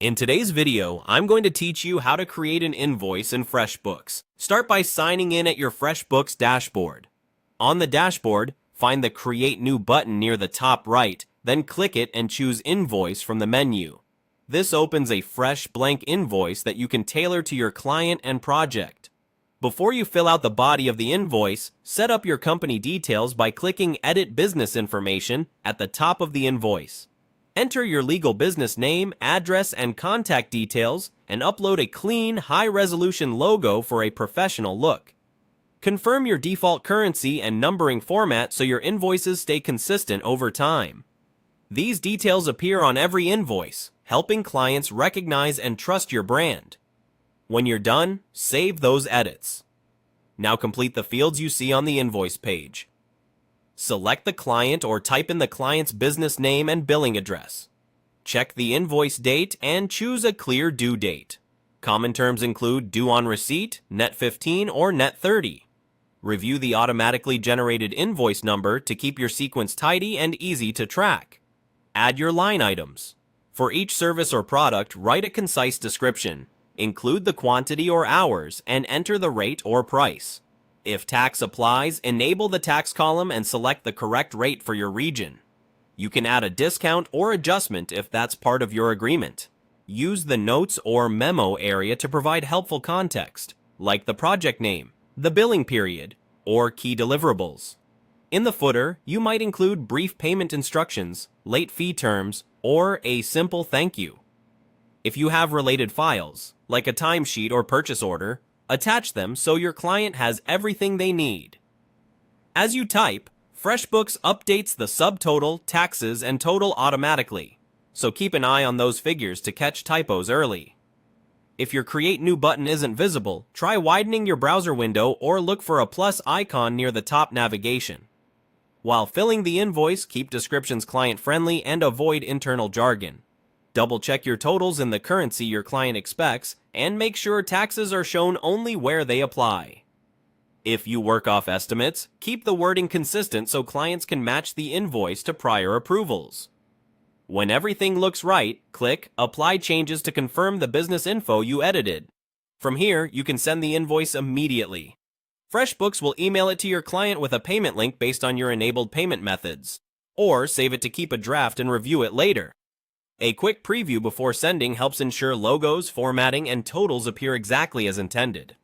In today's video, I'm going to teach you how to create an invoice in FreshBooks. Start by signing in at your FreshBooks dashboard. On the dashboard, find the Create New button near the top right, then click it and choose Invoice from the menu. This opens a fresh blank invoice that you can tailor to your client and project. Before you fill out the body of the invoice, set up your company details by clicking Edit Business Information at the top of the invoice. Enter your legal business name, address, and contact details, and upload a clean, high-resolution logo for a professional look. Confirm your default currency and numbering format so your invoices stay consistent over time. These details appear on every invoice, helping clients recognize and trust your brand. When you're done, save those edits. Now complete the fields you see on the invoice page. Select the client or type in the client's business name and billing address. Check the invoice date and choose a clear due date. Common terms include due on receipt, net 15, or net 30. Review the automatically generated invoice number to keep your sequence tidy and easy to track. Add your line items. For each service or product, write a concise description. Include the quantity or hours and enter the rate or price. If tax applies, enable the tax column and select the correct rate for your region. You can add a discount or adjustment if that's part of your agreement. Use the notes or memo area to provide helpful context, like the project name, the billing period, or key deliverables. In the footer, you might include brief payment instructions, late fee terms, or a simple thank you. If you have related files, like a timesheet or purchase order, attach them so your client has everything they need. As you type, FreshBooks updates the subtotal, taxes, and total automatically, so keep an eye on those figures to catch typos early. If your Create New button isn't visible, try widening your browser window or look for a plus icon near the top navigation. While filling the invoice, keep descriptions client-friendly and avoid internal jargon. Double-check your totals in the currency your client expects, and make sure taxes are shown only where they apply. If you work off estimates, keep the wording consistent so clients can match the invoice to prior approvals. When everything looks right, click Apply Changes to confirm the business info you edited. From here, you can send the invoice immediately. FreshBooks will email it to your client with a payment link based on your enabled payment methods, or save it to keep a draft and review it later. A quick preview before sending helps ensure logos, formatting, and totals appear exactly as intended.